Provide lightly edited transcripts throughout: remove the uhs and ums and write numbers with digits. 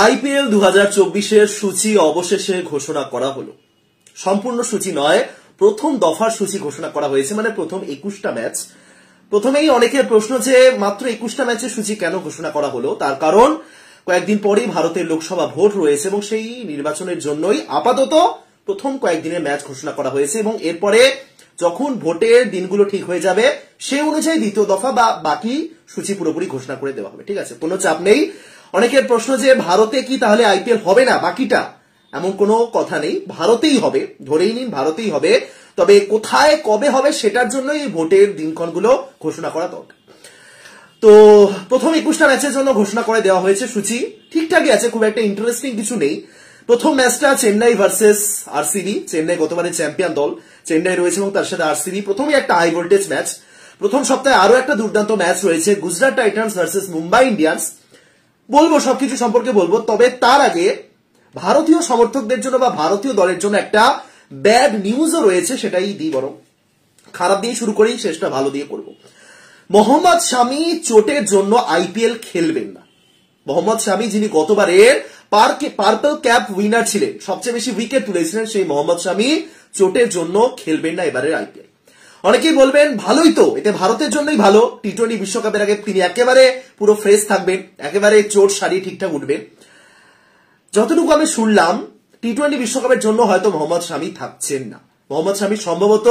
IPL 2024-এর সূচি অবশেষে ঘোষণা করা হলো। সম্পূর্ণ সূচি নয়, প্রথম দফার সূচি ঘোষণা করা হয়েছে, মানে প্রথম 21টা ম্যাচ। প্রথমেই অনেকের প্রশ্ন যে মাত্র 21টা ম্যাচের সূচি কেন ঘোষণা করা হলো, তার কারণ কয়েকদিন পরেই ভারতের লোকসভা ভোট রয়েছে এবং সেই নির্বাচনের জন্যই আপাতত প্রথম কয়েকদিনের ম্যাচ ঘোষণা করা হয়েছে এবং এরপরে যখন ভোটের দিনগুলো ঠিক হয়ে যাবে সেই অনুযায়ী দ্বিতীয় দফা বা বাকি সূচি পুরোপুরি ঘোষণা করে দেওয়া হবে। ঠিক আছে, কোনো চাপ নেই। অনেকের প্রশ্ন যে ভারতে কি তাহলে আইপিএল হবে না বাকিটা, এমন কোনো কথা নেই, ভারতেই হবে, ধরেই নিন ভারতেই হবে। তবে কোথায় কবে হবে সেটার জন্য এই ভোটের দিনক্ষণগুলো ঘোষণা করা দরকার। তো প্রথম 21টা ম্যাচের জন্য ঘোষণা করে দেওয়া হয়েছে সূচি, ঠিকঠাকই আছে, খুব একটা ইন্টারেস্টিং কিছু নেই। প্রথম ম্যাচটা চেন্নাই ভার্সেস আরসিবি। চেন্নাই গতবারের চ্যাম্পিয়ন দল, চেন্নাই রয়েছে এবং তার সাথে আরসিবি। প্রথমে একটা হাই ভোল্টেজ ম্যাচ। প্রথম সপ্তাহে আরো একটা দুর্দান্ত ম্যাচ রয়েছে, Gujarat Titans versus Mumbai Indians. বলবো সবকিছু সম্পর্কে বলবো, তবে তার আগে ভারতীয় সমর্থকদের জন্য বা ভারতীয় দলের জন্য একটা ব্যাড নিউজও রয়েছে, সেটাই দিই। বরং খারাপ দিয়ে শুরু করেই শেষটা ভালো দিয়ে করবো। মোহাম্মদ শামি চোটের জন্য আইপিএল খেলবেন না। মোহাম্মদ শামি, যিনি গতবারের পার্পল ক্যাপ উইনার ছিলেন, সবচেয়ে বেশি উইকেট তুলেছিলেন, সেই মোহাম্মদ শামি চোটের জন্য খেলবেন না এবারের আইপিএল। অনেকেই বলবেন ভালোই তো, এতে ভারতের জন্যই ভালো, টি-20 বিশ্বকাপের আগে তিনি একেবারে পুরো ফ্রেশ থাকবেন, একেবারে চোট সারিয়ে ঠিকঠাক উঠবেন। যতটুকু আমি শুনলাম টি-20 বিশ্বকাপের জন্য হয়তো মোহাম্মদ শামি থাকছেন না। মোহাম্মদ শামি সম্ভবত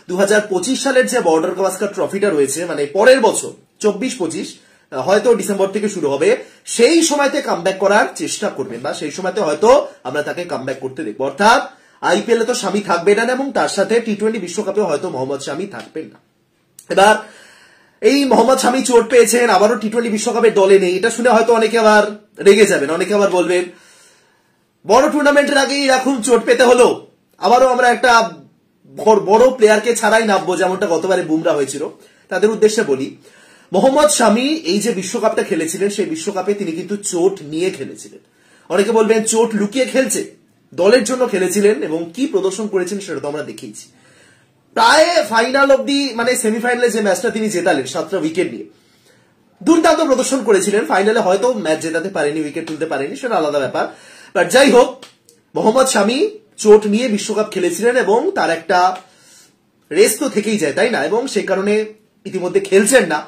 2025 সালের যে বর্ডার গাভাস্কার ট্রফিটা রয়েছে, মানে পরের বছর 24-25, হয়তো ডিসেম্বর থেকে শুরু হবে, সেই সময়তে কামব্যাক করার চেষ্টা করবেন বা সেই সময়তে হয়তো আমরা তাকে কামব্যাক করতে দেখবো। অর্থাৎ আইপিএল এ তো শামি থাকবে না এবং তার সাথে টি-20 বিশ্বকাপে হয়তো মোহাম্মদ শামি থাকবেন না। এবার এই মোহাম্মদ শামি চোট পেয়েছেন, আবারও টি-20 বিশ্বকাপের দলে নেই, এটা শুনে হয়তো অনেকে আবার রেগে যাবেন, অনেকে আবার বলবেন বড় টুর্নামেন্টের আগেই এখন চোট পেতে হলো, আবারও আমরা একটা বড় প্লেয়ারকে ছাড়াই নামবো, যেমনটা গতবারে বুমরা হয়েছিল। তাদের উদ্দেশ্যে বলি, মোহাম্মদ শামি এই যে বিশ্বকাপটা খেলেছিলেন, সেই বিশ্বকাপে তিনি কিন্তু চোট নিয়ে খেলেছিলেন। অনেকে বলবেন চোট লুকিয়ে খেলছে, দলের জন্য খেলেছিলেন এবং কি প্রদর্শন করেছেন সেটা তো আমরা দেখেইছি। প্রায় ফাইনাল অব্দি, মানে সেমিফাইনালে যে ম্যাচটা তিনি জেতালেন 7টা উইকেট নিয়ে, দুর্দান্ত প্রদর্শন করেছিলেন। ফাইনালে হয়তো ম্যাচ জেতাতে পারেনি, উইকেট তুলতে পারেনি, সেটা আলাদা ব্যাপার। বাট যাই হোক, মোহাম্মদ শামি চোট নিয়ে বিশ্বকাপ খেলেছিলেন এবং তার একটা রেস তো থেকেই যায়, তাই না? এবং সেই কারণে ইতিমধ্যে খেলছেন না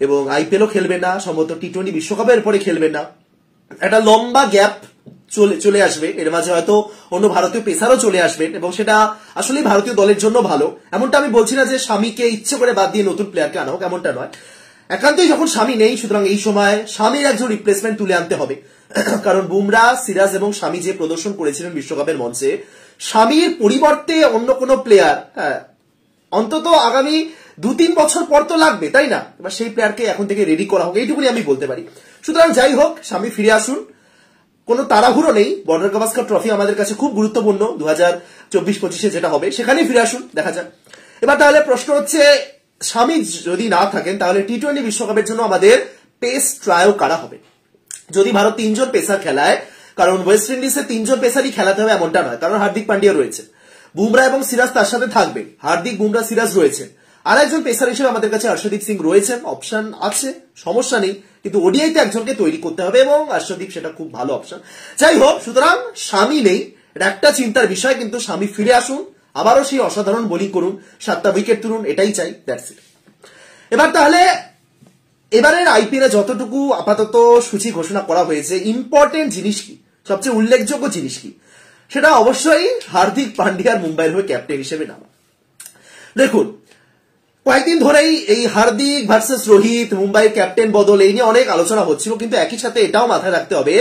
এবং আইপিএলও খেলবেন না, সম্ভবত টি-20 বিশ্বকাপের পরে খেলবেন না। একটা লম্বা গ্যাপ চলে আসবে, এর মাঝে হয়তো অন্য ভারতীয় পেসারও চলে আসবেন এবং সেটা আসলে ভারতীয় দলের জন্য ভালো। এমনটা আমি বলছি না যে শামিকে ইচ্ছে করে বাদ দিয়ে নতুন প্লেয়ারকে আনা হোক, এমনটা নয়। একান্তই যখন শামি নেই, সুতরাং এই সময় শামির একজন রিপ্লেসমেন্ট তুলে আনতে হবে। কারণ বুমরা, সিরাজ এবং শামি যে প্রদর্শন করেছিলেন বিশ্বকাপের মঞ্চে, শামির পরিবর্তে অন্য কোনো প্লেয়ার অন্তত আগামী 2-3 বছর পর তো লাগবে, তাই না? এবার সেই প্লেয়ারকে এখন থেকে রেডি করা হোক, এইটুকুনি আমি বলতে পারি। সুতরাং যাই হোক, শামি ফিরে আসুন, কোনো তাড়াহুড়ো নেই। বর্ডার গাভাস্কার ট্রফি আমাদের কাছে খুব গুরুত্বপূর্ণ, 2024-25-এ যেটা হবে সেখানেই ফিরে আসুন, দেখা যাক। এবার তাহলে প্রশ্ন হচ্ছে, শামি যদি না থাকেন তাহলে টি-20 বিশ্বকাপের জন্য আমাদের পেস ট্রায়াল কারা হবে? যদি ভারত 3 জন পেসার খেলায়, কারণ ওয়েস্ট ইন্ডিজে 3 জন পেসারই খেলাতে হবে এমনটা নয়, কারণ হার্দিক পান্ডিয়া রয়েছে, বুমরা এবং সিরাজ তার সাথে থাকবে, হার্দিক, বুমরা, সিরাজ রয়েছেন। আর একজন পেসার হিসেবে আমাদের কাছে অর্শদীপ সিং রয়েছেন, অপশন আছে, সমস্যা নেই, কিন্তু ওডিআইতে একজনকে তৈরি করতে হবে এবং অর্শদীপ সেটা খুব ভালো অপশন। যাই হোক, সুতরাং শামি নেই, এটা একটা চিন্তার বিষয়, কিন্তু শামি ফিরে আসুন, আবারও সেই অসাধারণ বোলিং করুন, 7টা উইকেট তুলুন, এটাই চাই, দ্যাটস ইট। এবার তাহলে এবারের আইপিএল এ যতটুকু আপাতত সূচি ঘোষণা করা হয়েছে, ইম্পর্টেন্ট জিনিস কি, সবচেয়ে উল্লেখযোগ্য জিনিস কি, সেটা অবশ্যই হার্দিক পান্ডিয়ার মুম্বাইয়ের হয়ে ক্যাপ্টেন হিসেবে নামা। দেখুন, কয়েকদিন ধরেই এই হার্দিক ভার্সেস রোহিত, মুম্বাইয়ের ক্যাপ্টেন বদল, এই নিয়ে অনেক আলোচনা হচ্ছিল, কিন্তু একই সাথে এটাও মাথায় রাখতে হবে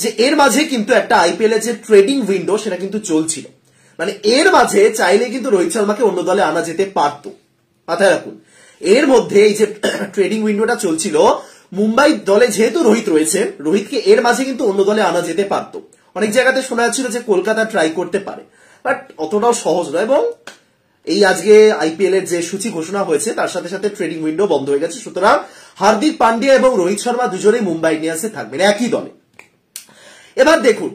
যে এর মাঝে কিন্তু একটা আইপিএল এর যে ট্রেডিং উইন্ডো সেটা কিন্তু চলছিল, মানে এর মাঝে চাইলে কিন্তু রোহিত শর্মাকে অন্য দলে আনা যেতে পারত, মাথায় রাখুন। এর মধ্যে এই যে ট্রেডিং উইন্ডোটা চলছিল, মুম্বাই দলে যেহেতু রোহিত রয়েছেন, রোহিতকে এর মাঝে কিন্তু অন্য দলে আনা যেতে পারত। অনেক জায়গাতে শোনা যাচ্ছিল যে কলকাতা ট্রাই করতে পারে, বাট অতটাও সহজ নয়। এবং এই আজকে আইপিএল এর যে সূচি ঘোষণা হয়েছে তার সাথে সাথে ট্রেডিং উইন্ডো বন্ধ হয়ে গেছে, সুতরাং হার্দিক পান্ডিয়া এবং রোহিত শর্মা দুজনেই মুম্বাই ইন্ডিয়ান্সে থাকবেন একই দলে। এবার দেখুন,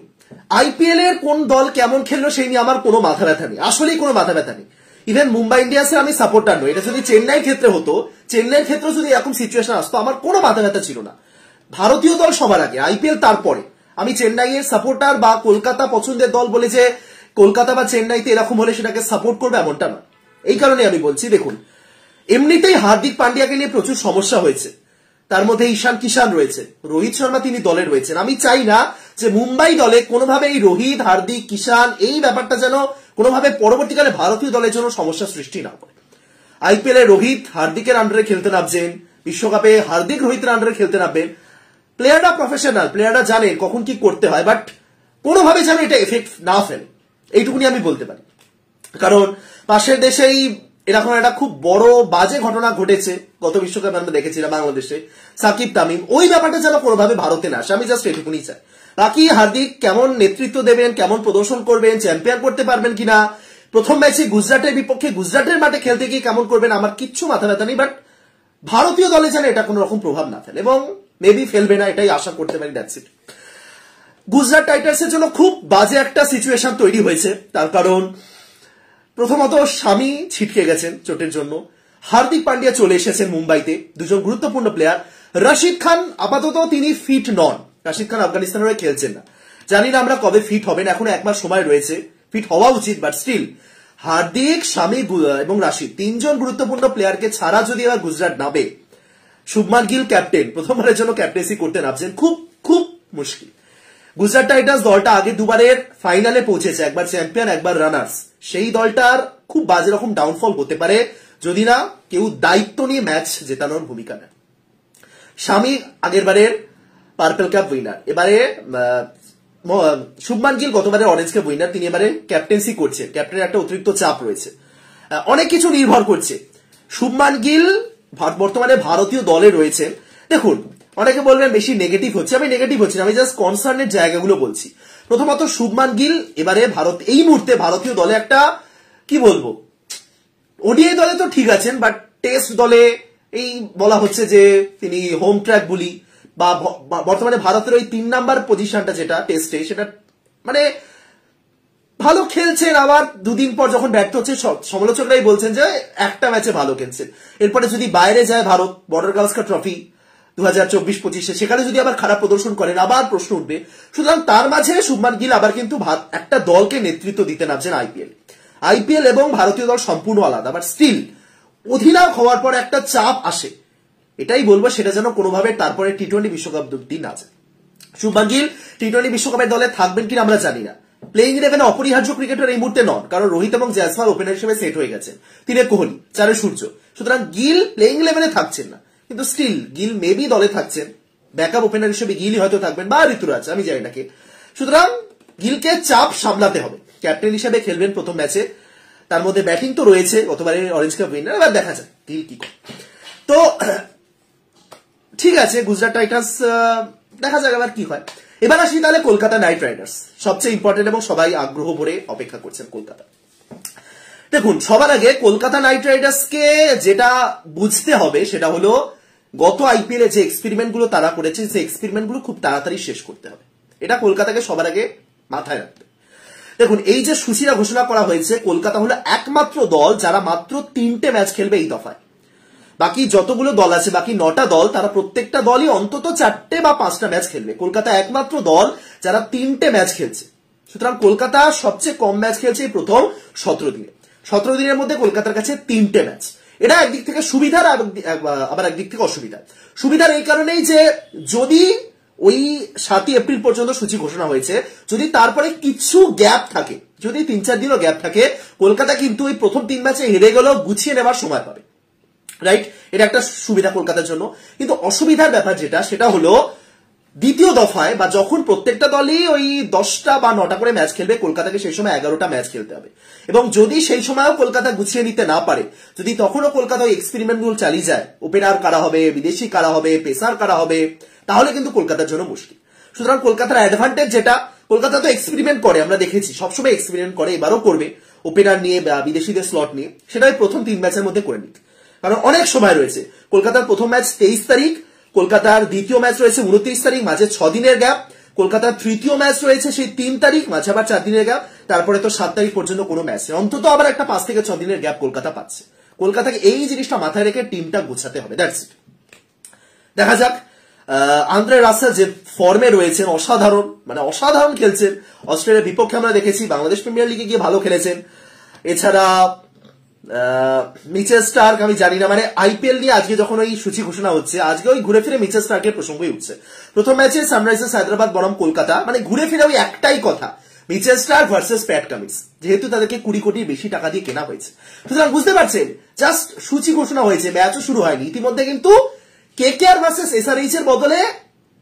আইপিএল এর কোন দল কেমন খেললো সেই নিয়ে আমার কোনো মাথা ব্যথা নেই, আসলেই কোনো মাথা ব্যথা নেই। ইভেন মুম্বাই ইন্ডিয়ান্সের আমি সাপোর্টার নই, এটা যদি চেন্নাইয়ের ক্ষেত্রে হতো, চেন্নাইয়ের ক্ষেত্রে যদি এরকম সিচুয়েশন আসতো, আমার কোনো মাথা ব্যথা ছিল না। ভারতীয় দল সবার আগে, আইপিএল তারপরে। আমি চেন্নাইয়ের সাপোর্টার বা কলকাতা পছন্দের দল বলে যে কলকাতা বা চেন্নাইতে এরকম হলে সেটাকে সাপোর্ট করবে এমনটা না। এই কারণে আমি বলছি, দেখুন এমনিতেই হার্দিক পান্ডিয়াকে নিয়ে প্রচুর সমস্যা হয়েছে, তার মধ্যে ঈশান কিষান রয়েছে, রোহিত শর্মা তিনি দলে রয়েছেন। আমি চাই না যে মুম্বাই দলে কোনোভাবে এই রোহিত, হার্দিক, কিষান এই ব্যাপারটা যেন কোনোভাবে পরবর্তীকালে ভারতীয় দলের জন্য সমস্যা সৃষ্টি না করে। আইপিএল এ রোহিত হার্দিকের আন্ডারে খেলতে নামছেন, বিশ্বকাপে হার্দিক রোহিতের আন্ডারে খেলতে নামবেন। প্লেয়াররা প্রফেশনাল, প্লেয়াররা জানে কখন কি করতে হয়, বাট কোনোভাবে যেন এটা এফেক্ট না ফেলে, এইটুকুনি আমি বলতে পারি। কারণ পাশের দেশেই এরকম একটা খুব বড় বাজে ঘটনা ঘটেছে গত বিশ্বকাপে আমরা দেখেছিলাম বাংলাদেশে, সাকিব তামিম, ওই ব্যাপারটা যেন কোনোভাবে ভারতে না আসে, আমি জাস্ট এটুকুনি চাই। বাকি হার্দিক কেমন নেতৃত্ব দেবেন, কেমন প্রদর্শন করবেন, চ্যাম্পিয়ন করতে পারবেন কিনা, প্রথম ম্যাচে গুজরাটের বিপক্ষে গুজরাটের মাঠে খেলতে গিয়ে কেমন করবেন, আমার কিচ্ছু মাথা ব্যথা নেই, বাট ভারতীয় দলে যেন এটা কোনো রকম প্রভাব না ফেলে, এবং মেবি ফেলবে না, এটাই আশা করতে পারি। That's it. গুজরাট টাইটান্সের জন্য খুব বাজে একটা সিচুয়েশন তৈরি হয়েছে, তার কারণ প্রথমত স্বামী ছিটকে গেছেন চোটের জন্য, হার্দিক পান্ডিয়া চলে এসেছেন মুম্বাইতে, দুজন গুরুত্বপূর্ণ প্লেয়ার। রশিদ খান আপাতত তিনি ফিট নন, রশিদ খান আফগানিস্তানের হয়ে খেলছেন না, জানি না আমরা কবে ফিট হবেন, এখন 1 মাস সময় রয়েছে, ফিট হওয়া উচিত, বাট স্টিল হার্দিক, স্বামী এবং রাশিদ তিনজন গুরুত্বপূর্ণ প্লেয়ারকে ছাড়া যদি এবার গুজরাট নামে, শুভমান গিল ক্যাপ্টেন প্রথমবারের জন্য ক্যাপ্টেন্সি করতে নামছেন, খুব খুব মুশকিল। গুজরাট টাইটান্স দলটা আগে দুবারের ফাইনালে পৌঁছেছে, একবার চ্যাম্পিয়ন একবার রানার্স, সেই দলটার খুব বাজে রকম ডাউনফল হতে পারে যদি না কেউ দায়িত্ব নিয়ে ম্যাচ জেতানোর ভূমিকা নেয়। স্বামী আগের বারের পার্পল কাপ উইনার, এবারে শুভমান গিল গতবারের অরেঞ্জ কাপ উইনার, তিনি এবারে ক্যাপ্টেন্সি করছেন, ক্যাপ্টেনের একটা অতিরিক্ত চাপ রয়েছে, অনেক কিছু নির্ভর করছে। শুভমান গিল বর্তমানে ভারতীয় দলে রয়েছেন। দেখুন অনেকে বলবেন বেশি নেগেটিভ হচ্ছে, আমি নেগেটিভ হচ্ছি না, আমি জাস্ট কনসার্নের জায়গাগুলো বলছি। প্রথমত শুভমান গিল এবারে এই মুহূর্তে ভারতীয় দলে একটা কি বলবো, ওডিআই দলে তো ঠিক আছেন, বাট টেস্ট দলে এই বলা হচ্ছে যে তিনি হোম ট্র্যাক বলি, বা বর্তমানে ভারতের ওই 3 নাম্বার পজিশনটা যেটা টেস্টে, সেটা মানে ভালো খেলছেন, আবার দুদিন পর যখন ব্যর্থ হচ্ছে সমালোচকরাই বলছেন যে একটা ম্যাচে ভালো খেলছেন, এরপরে যদি বাইরে যায় ভারত বর্ডার গাভাস্কার ট্রফি 2024-25, সেখানে যদি আবার খারাপ প্রদর্শন করেন আবার প্রশ্ন উঠবে। সুতরাং তার মাঝে শুভমান গিল আবার কিন্তু একটা দলকে নেতৃত্ব দিতে নামছেন আইপিএল এবং ভারতীয় দল সম্পূর্ণ আলাদা, বাট স্টিল অধিনায়ক হওয়ার পর একটা চাপ আসে, এটাই বলবো, সেটা যেন কোনোভাবে তারপরে টি-20 বিশ্বকাপ অব্দি না যায়। শুভমান গিল টি-20 বিশ্বকাপের দলে থাকবেন কিনা আমরা জানি না, প্লেইং ইলেভেনে অপরিহার্য ক্রিকেটার এই মুহূর্তে নন, কারণ রোহিত এবং জয়সওয়াল ওপেনার হিসেবে সেট হয়ে গেছেন, 3 কোহলি 4 সূর্য, সুতরাং গিল প্লেইং ইলেভেনে থাকছেন না, কিন্তু স্টিল গিল মেবি দলে থাকছেন, ব্যাকআপ ওপেনার হিসেবে গিলই হয়তো থাকবেন বা ঋতুরাজ, আমি জানি নাকি। সুতরাং গিলকে চাপ সামলাতে হবে, ক্যাপ্টেন হিসেবে খেলবেন প্রথম ম্যাচে, তার মধ্যে ব্যাটিং তো রয়েছে, গতবারের অরেঞ্জ কাপ উইনার, এবার দেখা যায় গিল কি করে। তো ঠিক আছে, গুজরাট টাইটান্স দেখা যাক এবার কি হয়। এবার আসি তাহলে কলকাতা নাইট রাইডার্স, সবচেয়ে ইম্পর্টেন্ট এবং সবাই আগ্রহ ভরে অপেক্ষা করছেন কলকাতা। দেখুন সবার আগে কলকাতা নাইট রাইডার্সকে যেটা বুঝতে হবে সেটা হলো গত আইপিএল এ যে এক্সপেরিমেন্ট গুলো তারা করেছে, সেই এক্সপেরিমেন্ট গুলো খুব তাড়াতাড়ি শেষ করতে হবে, এটা কলকাতাকে সবার আগে মাথায় রাখতে। দেখুন এই যে সূচিটা ঘোষণা করা হয়েছে, কলকাতা হলো একমাত্র দল যারা মাত্র 3টে ম্যাচ খেলবে এই দফায়, বাকি যতগুলো দল আছে, বাকি 9টা দল, তারা প্রত্যেকটা দলই অন্তত 4টে বা 5টা ম্যাচ খেলবে, কলকাতা একমাত্র দল যারা 3টে ম্যাচ খেলছে। সুতরাং কলকাতা সবচেয়ে কম ম্যাচ খেলছে এই প্রথম 17 দিনে, 17 দিনের মধ্যে কলকাতার কাছে 3টে ম্যাচ, এটা একদিক থেকে সুবিধার আবার একদিক থেকে অসুবিধা। সুবিধার এই কারণেই যে যদি ওই 7 এপ্রিল পর্যন্ত সূচি ঘোষণা হয়েছে, যদি তারপরে কিছু গ্যাপ থাকে, যদি 3-4 দিনও গ্যাপ থাকে, কলকাতা কিন্তু ওই প্রথম 3 ম্যাচে হেরে গেলেও গুছিয়ে নেবার সময় পাবে, রাইট? এটা একটা সুবিধা কলকাতার জন্য। কিন্তু অসুবিধার ব্যাপার যেটা, সেটা হলো দ্বিতীয় দফায় বা যখন প্রত্যেকটা দলই ওই 10টা বা 9টা করে ম্যাচ খেলবে, কলকাতাকে সেই সময় 11টা ম্যাচ খেলতে হবে, এবং যদি সেই সময়ও কলকাতা গুছিয়ে নিতে না পারে, যদি তখনও কলকাতা ওই এক্সপেরিমেন্ট গুলো চালিয়ে যায়, ওপেনার কারা হবে, বিদেশি কারা হবে, পেসার কারা হবে, তাহলে কিন্তু কলকাতার জন্য মুশকিল। সুতরাং কলকাতার অ্যাডভান্টেজ যেটা, কলকাতা তো এক্সপেরিমেন্ট করে, আমরা দেখেছি সবসময় এক্সপেরিমেন্ট করে, এবারও করবে ওপেনার নিয়ে বা বিদেশিদের স্লট নিয়ে, সেটাই প্রথম 3 ম্যাচের মধ্যে করে নিক, কারণ অনেক সময় রয়েছে। কলকাতার প্রথম ম্যাচ 23 তারিখ, কলকাতার দ্বিতীয় ম্যাচ রয়েছে 29 তারিখ, মাঝে 6 দিনের গ্যাপ, কলকাতার তৃতীয় ম্যাচ রয়েছে সেই 3 তারিখ, মাঝে আবার 4 দিনের গ্যাপ, তারপরে তো 7 তারিখ পর্যন্ত কোনো ম্যাচ নেই, অন্তত আবার একটা 5 থেকে 6 দিনের গ্যাপ কলকাতা পাচ্ছে। কলকাতাকে এই জিনিসটা মাথায় রেখে টিমটা গুছাতে হবে, দ্যাটস ইট। দেখা যাক আন্দ্রে রাসেল যে ফর্মে রয়েছেন, অসাধারণ, মানে অসাধারণ খেলছেন। অস্ট্রেলিয়ার বিপক্ষে আমরা দেখেছি, বাংলাদেশ প্রিমিয়ার লিগে গিয়ে ভালো খেলেছেন। এছাড়া মিচেল স্টার্ক, আমি জানি না, মানে আইপিএল নিয়ে আজকে যখন ওই সূচি ঘোষণা হচ্ছে, আজকে ওই ঘুরে ফিরে মিচেল স্টার্কের প্রসঙ্গই উঠছে। প্রথম ম্যাচে সানরাইজার্স হায়দ্রাবাদ বনাম কলকাতা, মানে ঘুরে ফিরে ওই একটাই কথা, Mitchell Starc versus Pat Cummins, যেহেতু তাদেরকে 20 কোটির বেশি টাকা দিয়ে কেনা হয়েছে। সুতরাং বুঝতে পারছেন, জাস্ট সূচি ঘোষণা হয়েছে, ম্যাচও শুরু হয়নি, ইতিমধ্যে কিন্তু কেকেআর ভার্সেস এসআরএইচ এর বদলে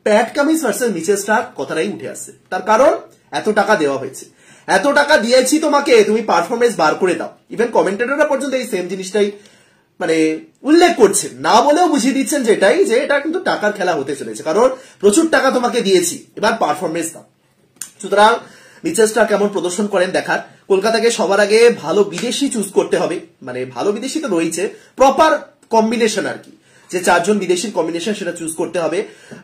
Pat Cummins versus Mitchell Starc কথাটাই উঠে আসছে। তার কারণ এত টাকা দেওয়া হয়েছে, এত টাকা দিয়েছি তোমাকে, তুমি পারফরমেন্স বার করে দাও। ইভেন কমেন্টেটররা পর্যন্ত এই সেম জিনিসটাই মানে উল্লেখ করছেন, না বলেও বুঝিয়ে দিচ্ছেন যেটাই, যে এটা কিন্তু টাকার খেলা হতে চলেছে, কারণ প্রচুর টাকা তোমাকে দিয়েছি, এবার পারফরমেন্স দাও। সুতরাং মিচেল স্টার্ক কেমন প্রদর্শন করেন দেখার। কলকাতাকে সবার আগে ভালো বিদেশি চুজ করতে হবে, মানে ভালো বিদেশি তো রয়েছে, প্রপার কম্বিনেশন আর কি, যে 4 জন বিদেশির কম্বিনেশন সেটা চুজ করতে হবে।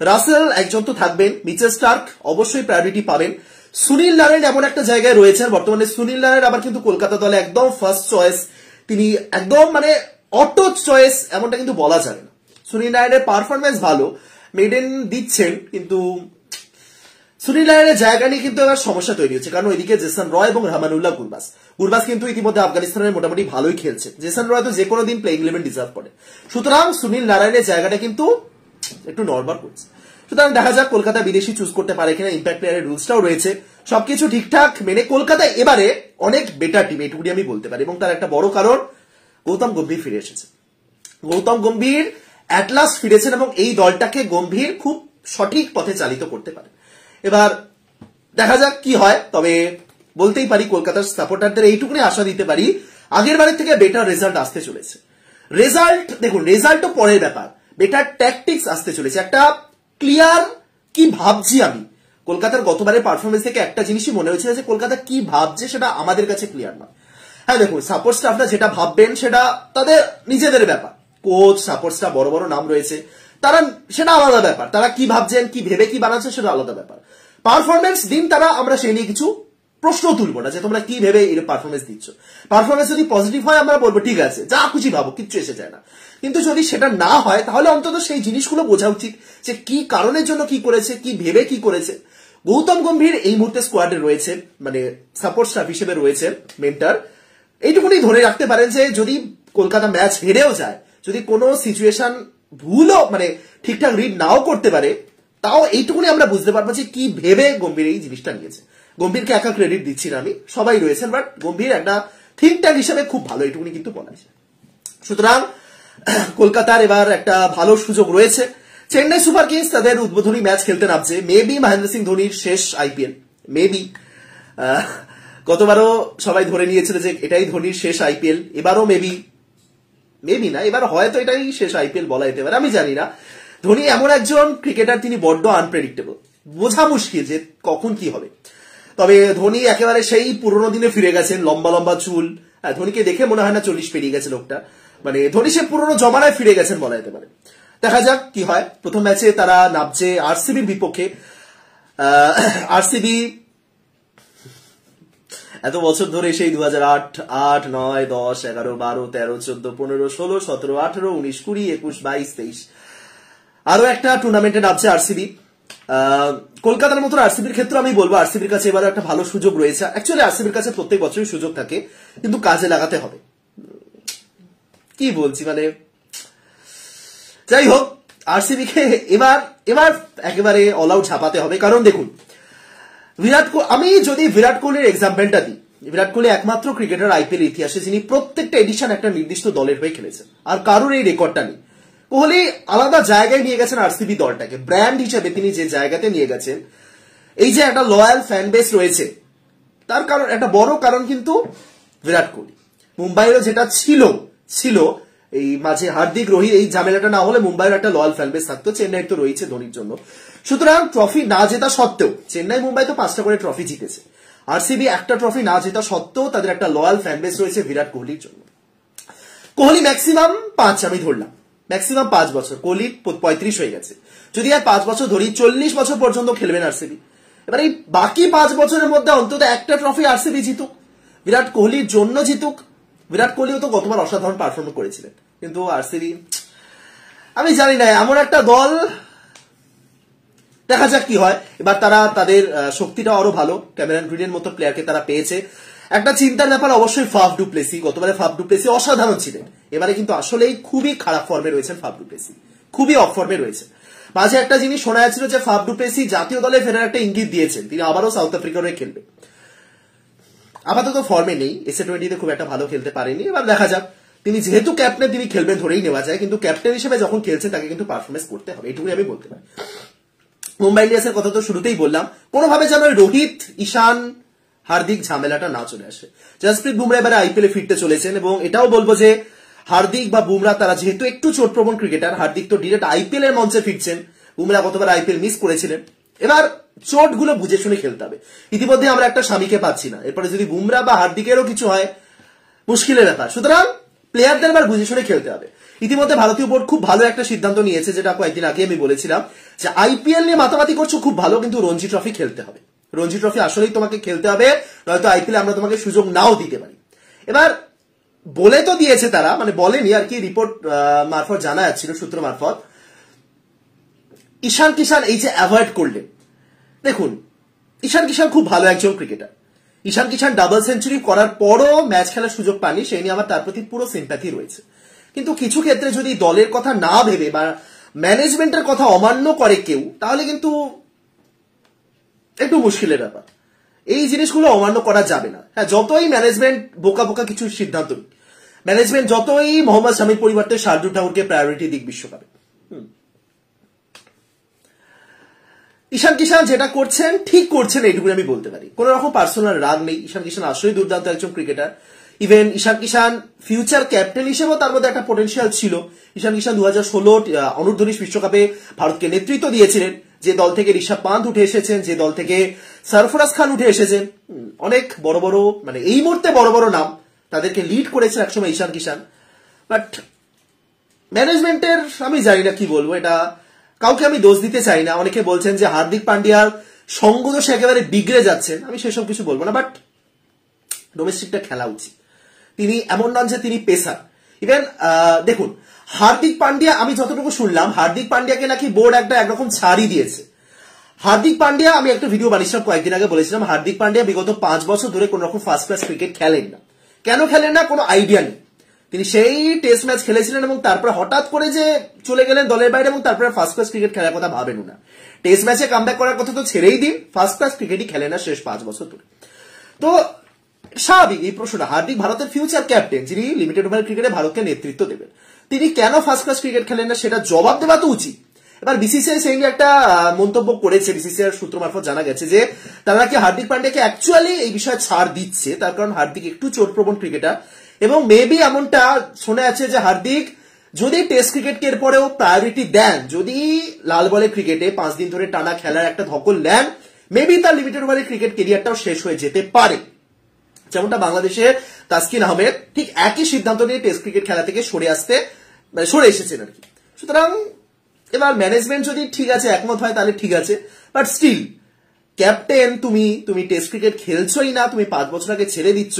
রাসেল একজন তো থাকবেন, মিচেল স্টার্ক অবশ্যই প্রায়োরিটি পাবেন। সুনীল নারায়ণ এমন একটা জায়গায় রয়েছেন বর্তমানে, সুনীল নারায়ণ আবার কিন্তু কলকাতা দলে একদম ফার্স্ট চয়েস, তিনি একদম মানে অটো চয়েস এমনটা কিন্তু বলা যায় না। সুনীল নারায়ণের পারফরমেন্স ভালো, মেডেন দিচ্ছেন, কিন্তু সুনীল নারায়ণের জায়গা নিয়ে কিন্তু এবার সমস্যা তৈরি হচ্ছে, কারণ ওইদিকে জেসন রয় এবং রহমানুল্লাহ গুরবাজ কিন্তু ইতিমধ্যে আফগানিস্তানের মোটামুটি ভালোই খেলছে। জেসন রয় তো যে কোনো দিন প্লেইং 11 ডিজার্ভ করে, সুতরাং সুনীল নারায়ণের জায়গাটা কিন্তু একটু নড়বড় করছে। সুতরাং দেখা যাক কলকাতা বিদেশি চুজ করতে পারে কিনা, ইম্প্যাক্ট প্লেয়ারের রুলসটাও রয়েছে, সবকিছু ঠিকঠাক মেনে কলকাতা এবারে অনেক বেটার টিম, এটুকুনি আমি বলতে পারি। এবং তার একটা বড় কারণ, গৌতম গম্ভীর ফিরে এসেছে। গৌতম গম্ভীর অ্যাট লাস্ট ফিরেছেন এবং এই দলটাকে গম্ভীর খুব সঠিক পথে চালিত করতে পারে। এবার দেখা যাক কি হয়, তবে বলতেই পারি কলকাতার সাপোর্টারদের এইটুকুনি আশা দিতে পারি, আগের বারের থেকে বেটার রেজাল্ট আসতে চলেছে। রেজাল্ট দেখুন, রেজাল্ট তো পরের ব্যাপার, বেটার ট্যাকটিক্স আসতে চলেছে। একটা ক্লিয়ার কি ভাবছি আমি, কলকাতার গতবারের পারফরমেন্স থেকে একটা জিনিসই মনে হয়েছিল যে কলকাতা কি ভাবছে সেটা আমাদের কাছে ক্লিয়ার নয়। হ্যাঁ দেখুন, সাপোর্ট স্টাফরা যেটা ভাববেন সেটা তাদের নিজেদের ব্যাপার, কোচ সাপোর্ট স্টাফ বড় বড় নাম রয়েছে, তারা সেটা আলাদা ব্যাপার, তারা কি ভাবছেন কি ভেবে কি বানাচ্ছেন সেটা আলাদা ব্যাপার। পারফরমেন্স দিন তারা, আমরা সেই নিয়ে কিছু প্রশ্ন তুলবো না যে তোমরা কি ভেবে এই পারফরমেন্স দিচ্ছ। পারফরমেন্স যদি পজিটিভ হয় আমরা বলবো ঠিক আছে, যা খুশি ভাবো, কিচ্ছু এসে যায় না। কিন্তু যদি সেটা না হয় তাহলে অন্তত সেই জিনিসগুলো বোঝা উচিত যে কি কারণের জন্য কি করেছে, কি ভেবে কি করেছে। গৌতম গম্ভীর এই মুহূর্তে স্কোয়াডে রয়েছে, মানে সাপোর্ট স্টাফ হিসেবে রয়েছে, মেন্টার। এইটুকুনি ধরে রাখতে পারেন যে যদি কলকাতা ম্যাচ হেরেও যায়, যদি কোনো সিচুয়েশন ভুলও মানে ঠিকঠাক রিড নাও করতে পারে, তাও এইটুকুনি আমরা বুঝতে পারবো যে কি ভেবে গম্ভীর এই জিনিসটা নিয়েছে। গম্ভীরকে একা ক্রেডিট দিচ্ছি না আমি, সবাই রয়েছেন, বাট গম্ভীর একটা থিঙ্ক ট্যাঙ্ক হিসেবে খুব ভালো, এইটুকুনি কিন্তু বলা যায়। সুতরাং কলকাতার এবার একটা ভালো সুযোগ রয়েছে। চেন্নাই সুপার কিংস তাদের উদ্বোধনী ম্যাচ খেলতে নামছে, মেবি মহেন্দ্র সিং ধোনির শেষ আইপিএল, মেবি। গতবারও সবাই ধরে নিয়েছিল যে এটাই ধোনির শেষ আইপিএল, এবারও মেবি না, এবার হয়তো এটাই শেষ আইপিএল বলা যেতে পারে, আমি জানি না। ধোনি এমন একজন ক্রিকেটার, তিনি বড্ড আনপ্রেডিক্টেবল, বোঝা মুশকিল যে কখন কি হবে। তবে ধোনি একেবারে সেই পুরোনো দিনে ফিরে গেছেন, লম্বা লম্বা চুল, ধোনিকে দেখে মনে হয় না 40 পেরিয়ে গেছে লোকটা, মানে ধোনি সে পুরোনো জমানায় ফিরে গেছেন বলা যেতে পারে। দেখা যাক কি হয়। প্রথম ম্যাচে তারা নামছে আরসিবির বিপক্ষে। আরসিবি এত বছর ধরে সেই 2008, 8, 9, 10, 11, 12, 13, 14, 15, 16, 17, 18, 19, 20, 21, 22, 23 আরো একটা টুর্নামেন্টে নামছে আরসিবি। কলকাতার মতো আরসিবির ক্ষেত্রে আমি বলবো আরসিবির কাছে এবার একটা ভালো সুযোগ রয়েছে। অ্যাকচুয়ালি আরসিবির কাছে প্রত্যেক বছরই সুযোগ থাকে, কিন্তু কাজে লাগাতে হবে। কি বলছি মানে, যাই হোক, আরসিবি কে এবার একেবারে অল আউট ঝাঁপাতে হবে। কারণ দেখুন, আমি যদি বিরাট কোহলির এক্সাম্পলটা দিই, বিরাট কোহলি একমাত্র ক্রিকেটার আইপিএল ইতিহাসে যিনি প্রত্যেকটা এডিশন একটা নির্দিষ্ট দলের হয়ে খেলেছেন, আর কারোর এই রেকর্ডটা নেই। কোহলি আলাদা জায়গায় নিয়ে গেছেন আরসিবি দলটাকে, ব্র্যান্ড হিসেবে তিনি যে জায়গাতে নিয়ে গেছেন, এই যে একটা লয়াল ফ্যান বেস রয়েছে, তার কারণ একটা বড় কারণ কিন্তু বিরাট কোহলি। মুম্বাইয়েরও যেটা ছিল এই মাঝে হার্দিক রোহিত এই ঝামেলাটা না হলে মুম্বাইয়ের একটা লয়াল ফ্যান বেস থাকতো, চেন্নাইয়ের তো রয়েছে ধোনির জন্য। সুতরাং ট্রফি না জেতা সত্ত্বেও, চেন্নাই মুম্বাই তো 5টা করে ট্রফি জিতেছে, আরসিবি একটা ট্রফি না জেতা সত্ত্বেও তাদের একটা লয়াল ফ্যান বেস রয়েছে বিরাট কোহলির জন্য। কোহলি ম্যাক্সিমাম 5, আমি ধরলাম ম্যাক্সিমাম 5 বছর, কোহলি 35 হয়ে গেছে, যদি আর 5 বছর ধরি 40 বছর পর্যন্ত খেলবেন আরসিবি। এবার এই বাকি 5 বছরের মধ্যে অন্তত একটা ট্রফি আরসিবি জিতুক, বিরাট কোহলির জন্য জিতুক। বিরাট কোহলিও তো গতবার অসাধারণ পারফর্ম করেছিলেন, কিন্তু আরসিবি আমি জানি না, এমন একটা দল দেখা যাক কি হয়। এবার তারা তাদের শক্তিটা আরো ভালো, ক্যামেরন গ্রিনের মতো প্লেয়ারকে তারা পেয়েছে। একটা চিন্তার ব্যাপার অবশ্যই ফাফ ডু প্লেসি, গতবারে ফাফ ডু প্লেসি অসাধারণ ছিলেন, এবারে কিন্তু আসলেই খুবই খারাপ ফর্মে রয়েছেন ফাফ ডু প্লেসি, খুবই অফ ফর্মে রয়েছে। মাঝে একটা জিনিস শোনা যাচ্ছিল যে ফাফ ডু প্লেসি জাতীয় দলে ফেরার একটা ইঙ্গিত দিয়েছেন, তিনি আবারও সাউথ আফ্রিকার হয়ে খেলবে। আপাতত ফর্মে নেই, এসএ-20 খুব একটা ভালো খেলতে পারেনি, এবার দেখা যাক। তিনি যেহেতু ক্যাপ্টেন তিনি খেলবেন ধরেই নেওয়া যায়, কিন্তু ক্যাপ্টেন হিসেবে যখন খেলছেন তাকে কিন্তু পারফরমেন্স করতে হবে, এটুকুই আমি বলতে পারি। মুম্বাই ইন্ডিয়ান্সের কথা তো শুরুতেই বললাম, কোনোভাবে যেন রোহিত, ঈশান, হার্দিক ঝামেলাটা না চলে আসে। জসপ্রীত বুমরা এবারে আইপিএলে ফিরতে চলেছেন, এবং এটাও বলবো যে হার্দিক বা বুমরা তারা যেহেতু একটু চোটপ্রবণ ক্রিকেটার, হার্দিক তো ডিরেক্ট আইপিএল এর মঞ্চে ফিরছেন, বুমরা গতবার আইপিএল মিস করেছিলেন, এবার চোটগুলো বুঝে শুনে খেলতে হবে। ইতিমধ্যে আমরা একটা স্বামীকে পাচ্ছি না, এরপরে যদি বুমরা বা হার্দিকেরও কিছু হয় মুশকিলের ব্যাপার, সুতরাং প্লেয়ারদের এবার বুঝে শুনে খেলতে হবে। ইতিমধ্যে ভারতীয় বোর্ড খুব ভালো একটা সিদ্ধান্ত নিয়েছে, যেটা কয়েকদিন আগে আমি বলেছিলাম যে আইপিএল নিয়ে মাতামাতি করছো খুব ভালো, কিন্তু রঞ্জি ট্রফি খেলতে হবে, রঞ্জি ট্রফি আসলেই তোমাকে খেলতে হবে, নয়তো আইপিএল আমরা তোমাকে সুযোগ নাও দিতে পারি। এবার বলে তো দিয়েছে তারা, মানে বলেনি আর কি, রিপোর্ট মারফত জানা যাচ্ছিল, সূত্র মারফত, ঈশান কিষান এই যে অ্যাভয়েড করলেন, দেখুন ঈশান কিষান খুব ভালো একজন ক্রিকেটার, ঈশান কিষান ডাবল সেঞ্চুরি করার পরও ম্যাচ খেলার সুযোগ পাননি, সেই নিয়ে আমার তার প্রতি পুরো সিম্প্যাথি রয়েছে। কিন্তু কিছু ক্ষেত্রে যদি দলের কথা না ভেবে বা ম্যানেজমেন্টের কথা অমান্য করে কেউ, তাহলে কিন্তু একটু মুশকিলের ব্যাপার, এই জিনিসগুলো অমান্য করা যাবে না। হ্যাঁ, যতই ম্যানেজমেন্ট বোকা বোকা কিছু সিদ্ধান্ত নিক, ম্যানেজমেন্ট যতই মোহাম্মদ শামির পরিবর্তে শার্দুল ঠাকুরকে প্রায়োরিটি দিক বিশ্বকাপে, ঈশান কিষান যেটা করছেন ঠিক করছেন, এইটুকু আমি বলতে পারি। কোন রকম পার্সোনাল রাগ নেই, ঈশান কিষান আসলেই দুর্দান্ত একজন ক্রিকেটার। ইভেন ঈশান কিষান ফিউচার ক্যাপ্টেন হিসেবেও তার মধ্যে একটা পোটেনশিয়াল ছিল। ঈশান কিষান 2016 অনূর্ধ্ব-19 বিশ্বকাপে ভারতকে নেতৃত্ব দিয়েছিলেন, যে দল থেকে ঋষভ পান্থ উঠে এসেছেন, যে দল থেকে সরফরাজ খান উঠে এসেছেন, অনেক বড় বড়, মানে এই মুহূর্তে বড় বড় নাম, তাদেরকে লিড করেছেন একসময় ঈশান কিষান। বাট ম্যানেজমেন্টের আমি জানি না কি বলবো, এটা কাউকে আমি দোষ দিতে চাই না। অনেকে বলছেন যে হার্দিক পান্ডিয়ার সঙ্গদোষে একেবারে বিগড়ে যাচ্ছেন, আমি সেসব কিছু বলবো না, বাট ডোমেস্টিকটা খেলা উচিত। তিনি এমন নন যে তিনি পেসার। ইভেন দেখুন হার্দিক পান্ডিয়া, আমি যতটুকু শুনলাম হার্দিক পান্ডিয়াকে নাকি বোর্ড একরকম ছাড়ই দিয়েছে। হার্দিক পান্ডিয়া, আমি একটা ভিডিও বানিয়েছিলাম কয়েকদিন আগে, বলেছিলাম হার্দিক পান্ডিয়া বিগত 5 বছর ধরে কোন রকম ফার্স্ট ক্লাস ক্রিকেট খেলেন না। কেন খেলেন না কোনো আইডিয়া নেই। তিনি সেই টেস্ট ম্যাচ খেলেছিলেন এবং তারপরে হঠাৎ করে যে চলে গেলেন দলের বাইরে, এবং তারপরে ফার্স্ট ক্লাস ক্রিকেট খেলার কথা ভাবেন না। টেস্ট ম্যাচে কামব্যাক করার কথা তো ছেড়েই দিন, ফার্স্ট ক্লাস ক্রিকেটই খেলে না শেষ 5 বছর ধরে। তো স্বাভাবিক এই প্রশ্নটা, হার্দিক ভারতের ফিউচার ক্যাপ্টেন, যিনি লিমিটেড ওভার ক্রিকেটে ভারতকে নেতৃত্ব দেবেন, তিনি কেন ফার্স্ট ক্লাস ক্রিকেট খেলেন না সেটা জবাব দেওয়া তো উচিত। এবার বিসিসিআই সেই নিয়ে একটা মন্তব্য করেছে, বিসিসিআই সূত্র মারফত জানা গেছে যে তারা নাকি হার্দিক পান্ডিয়াকে অ্যাকচুয়ালি এই বিষয়ে ছাড় দিচ্ছে, তার কারণ হার্দিক একটু চোটপ্রবণ ক্রিকেটার, এবং মেবি এমনটা শোনা যাচ্ছে যে হার্দিক যদি টেস্ট ক্রিকেটকে এরপরেও প্রায়োরিটি দেন, যদি লাল বলের ক্রিকেটে 5 দিন ধরে টানা খেলার একটা ধকল নেন, মেবি তার লিমিটেড ওভারের ক্রিকেট কেরিয়ারটাও শেষ হয়ে যেতে পারে। যেমনটা বাংলাদেশের তাসকিন আহমেদ ঠিক একই সিদ্ধান্ত নিয়ে টেস্ট ক্রিকেট খেলা থেকে সরে এসেছেন আর কি। সুতরাং এবার ম্যানেজমেন্ট যদি ঠিক আছে একমত হয় তাহলে ঠিক আছে, বাট স্টিল ক্যাপ্টেন তুমি টেস্ট ক্রিকেট খেলছোই না, তুমি 5 বছর আগে ছেড়ে দিচ্ছ।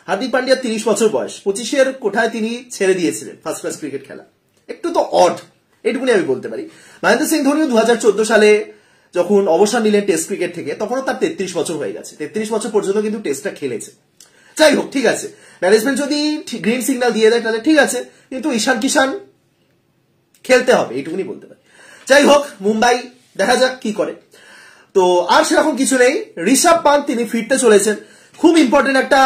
হার্দিক পান্ডিয়া 30 বছর বয়স, 25-এর কোঠায় তিনি ছেড়ে দিয়েছিলেন ফার্স্ট ক্লাস ক্রিকেট খেলা, একটু তো অড, এটুকুনি আমি বলতে পারি। মহেন্দ্র সিং ধোনিও 2014 সালে যখন অবসর নিলেন টেস্ট ক্রিকেট থেকে, তখনও তার 33 বছর হয়ে গেছে, 33 বছর পর্যন্ত কিন্তু টেস্টটা খেলেছে। যাই হোক, ঠিক আছে, ম্যানেজমেন্ট যদি গ্রিন সিগন্যাল দিয়ে দেয় তাহলে ঠিক আছে, কিন্তু ঈশান কিষান খেলতে হবে, এইটুকুনি বলতে পারি। যাই হোক, মুম্বাই দেখা যাক কি করে। তো আর সেরকম কিছু নেই। ঋষভ পান্থ তিনি ফিরতে চলেছেন, খুব ইম্পর্টেন্ট একটা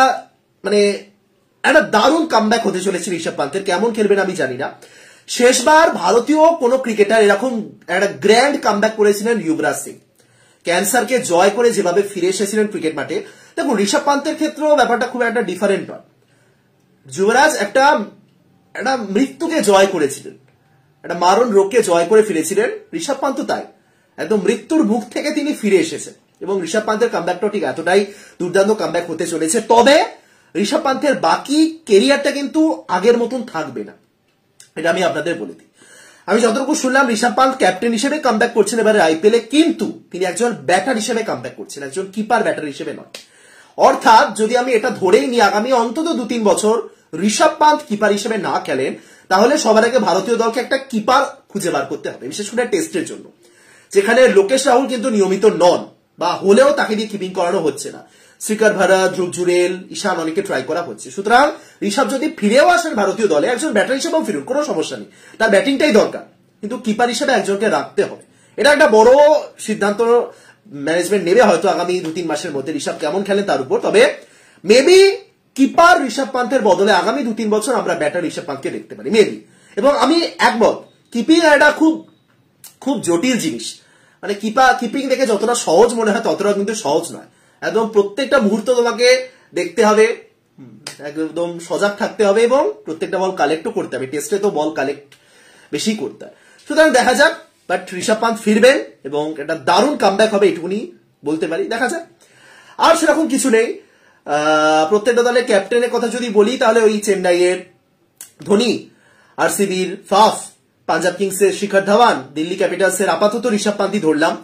দারুণ কামব্যাক হতে চলেছে ঋষভ পান্থের। কেমন খেলবেন আমি জানি না। শেষবার ভারতীয় কোন ক্রিকেটার এরকম একটা গ্র্যান্ড কামব্যাক করেছিলেন যুবরাজ সিং, ক্যান্সারকে জয় করে যেভাবে ফিরে এসেছিলেন ক্রিকেট মাঠে। দেখুন ঋষভ পান্থের ক্ষেত্রেও ব্যাপারটা খুব একটা ডিফারেন্ট নয়। যুবরাজ একটা মৃত্যুকে জয় করেছিলেন, একটা মারণ রোগকে জয় করে ফিরেছিলেন, ঋষভ পান্থ তাই একদম মৃত্যুর মুখ থেকে তিনি ফিরে এসেছেন, এবং ঋষভ পান্থের কামব্যাকটাও ঠিক এতটাই দুর্দান্ত কামব্যাক হতে চলেছে। তবে ঋষভ পান্থের বাকি কেরিয়ারটা কিন্তু আগের মতন থাকবে না, এটা আমি আপনাদের বলে দিই। আমি যতটুকু শুনলাম ঋষভ পান্থ ক্যাপ্টেন হিসেবে কামব্যাক করছেন এবারে আইপিএলে, কিন্তু তিনি একজন ব্যাটার হিসেবে কামব্যাক করছেন, একজন কিপার ব্যাটার হিসেবে নয়। অর্থাৎ যদি আমি এটা ধরেই নিই আগামী অন্তত 2-3 বছর ঋষভ পান্থ কিপার হিসেবে না খেলেন, তাহলে সবার আগে ভারতীয় দলকে একটা কিপার খুঁজে বার করতে হবে, বিশেষ করে টেস্টের জন্য। যেখানে লোকেশ রাহুল কিন্তু নিয়মিত নন, বা হলেও তাকে দিয়ে কিপিং করানো হচ্ছে না। শ্রীকর ভারা, ধ্রুব জুরেল, ঈশান অনেকে ট্রাই করা হচ্ছে। সুতরাং ঋষভ যদি ফিরেও আসেন ভারতীয় দলে, একজন ব্যাটার হিসেবেও ফিরুন, কোনো সমস্যা নেই, তার ব্যাটিংটাই দরকার, কিন্তু কিপার হিসেবে একজনকে রাখতে হবে। এটা একটা বড় সিদ্ধান্ত ম্যানেজমেন্ট নেবে হয়তো আগামী 2-3 মাসের মধ্যে, ঋষভ কেমন খেলেন তার উপর। তবে মেবি কিপার ঋষভ পান্তের বদলে আগামী 2-3 বছর আমরা ব্যাটার ঋষভ পান্তকে দেখতে পারি মেবি। এবং আমি একমত, কিপিং এটা খুব খুব জটিল জিনিস, মানে কিপিং দেখে যতটা সহজ মনে হয় ততটা কিন্তু সহজ নয়। একদম প্রত্যেকটা মুহূর্ত তোমাকে দেখতে হবে, একদম সজাগ থাকতে হবে, এবং প্রত্যেকটা বল কালেক্টও করতে হবে। টেস্টে তো বল কালেক্ট বেশি করতে হয়। সুতরাং দেখা যাক, বাট ঋষভ পান্ত ফিরবেন এবং এটা দারুণ কামব্যাক হবে, এটুকুনি বলতে পারি। দেখা যাক, আর সেরকম কিছু নেই। প্রত্যেকটা দলের ক্যাপ্টেনের কথা যদি বলি তাহলে ওই চেন্নাইয়ের ধোনি, আরসিবির ফাফ, পাঞ্জাব কিংসের শিখর ধাওয়ান, দিল্লি ক্যাপিটালসের আপাতত ঋষভ পান্তই ধরলাম,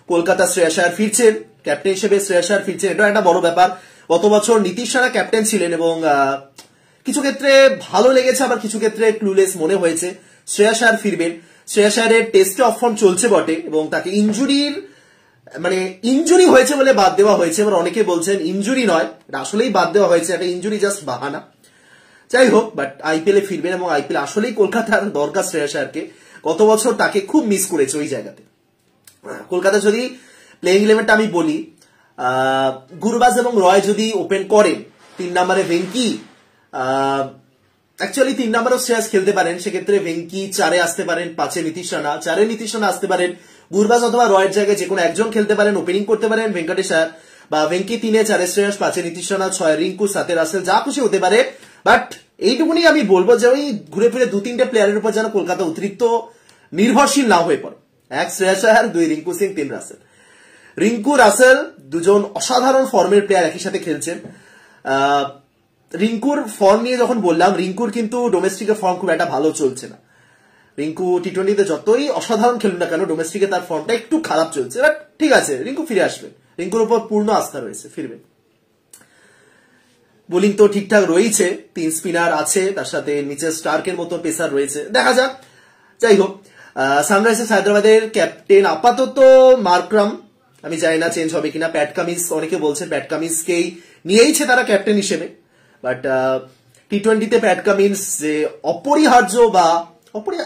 কলকাতা শ্রেয়াস আয়ার ফিরছেন, ক্যাপ্টেন হিসেবে শ্রেয়াস আয়ার ফিরছেন, এটা একটা বড় ব্যাপার। গত বছর নীতিশ রানা ক্যাপ্টেন ছিলেন এবং কিছু ক্ষেত্রে ভালো লেগেছে, আবার কিছু ক্ষেত্রে ক্লুলেস মনে হয়েছে। শ্রেয়াস আয়ার ফিরবেন। শ্রেয়াস আয়ারের টেস্টে অফ ফর্ম চলছে বটে, এবং তাকে ইনজুরি হয়েছে বলে বাদ দেওয়া হয়েছে। এবার অনেকে বলছেন ইনজুরি নয়, এটা আসলেই বাদ দেওয়া হয়েছে, একটা ইনজুরি জাস্ট বাহানা। যাই হোক, বাট আইপিএল এ ফিরবেন এবং আইপিএল আসলেই কলকাতার দরকার শ্রেয়াস আয়ারকে। গত বছর তাকে খুব মিস করেছে ওই জায়গাতে। কলকাতা যদি প্লেইং ইলেভেনটা আমি বলি, গুরবাজ এবং রয় যদি ওপেন করেন, 3 নম্বরে ভেঙ্কি, অ্যাকচুয়ালি 3 নম্বরেও শ্রেয়াস খেলতে পারেন, সেক্ষেত্রে ভেঙ্কি 4-এ আসতে পারেন, 5-এ নীতিশ রানা, 4-এ নীতিশ রানা আসতে পারেন, গুরবাজ অথবা রয়ের জায়গায় যে কোনো একজন খেলতে পারেন, ওপেনিং করতে পারেন ভেঙ্কটেশ আয়ার, বা ভেঙ্কি 3-এ 4-এ শ্রেয়াস, 5-এ নীতিশ রানা, 6-এ রিঙ্কু, 7-এ রাসেল, যা খুশি হতে পারে। বাট এইটুকুনি আমি বলবো যে ওই ঘুরে ফিরে 2-3টে প্লেয়ারের উপর যেন কলকাতা অতিরিক্ত নির্ভরশীল না হয়ে পড়ে। 1 শ্রেয়াস আয়ার, 2 রিঙ্কু সিং, 3 রাসেল। রিঙ্কু রাসেল দুজন অসাধারণ ফর্মের প্লেয়ার একই সাথে খেলছেন। রিঙ্কুর ফর্ম নিয়ে যখন বললাম, রিঙ্কুর কিন্তু ডোমেস্টিকের ফর্ম খুব একটা ভালো চলছে না। রিঙ্কু টি20তে যতই অসাধারণ খেলুন না কেন, ডোমেস্টিকে তার ফর্মটা একটু খারাপ চলছে। বাট ঠিক আছে, রিঙ্কু ফিরে আসবে, রিঙ্কুর উপর পূর্ণ আস্থা রয়েছে, ফিরবে। বোলিং তো ঠিকঠাক রয়েছে, 3 স্পিনার আছে, তার সাথে নিচে স্টার্কের মতো পেসার রয়েছে, দেখা যাক। যাই হোক, সানরাইজার্স হায়দ্রাবাদের ক্যাপ্টেন আপাতত মার্করাম, আমি জানি না চেঞ্জ হবে কিনা। প্যাট কামিন্স, অনেকে বলছেন প্যাট কামিন্সকেই নিয়েইছে তারা ক্যাপ্টেন হিসেবে, বাট টি20তে প্যাট কামিন্স যে অপরিহার্য বা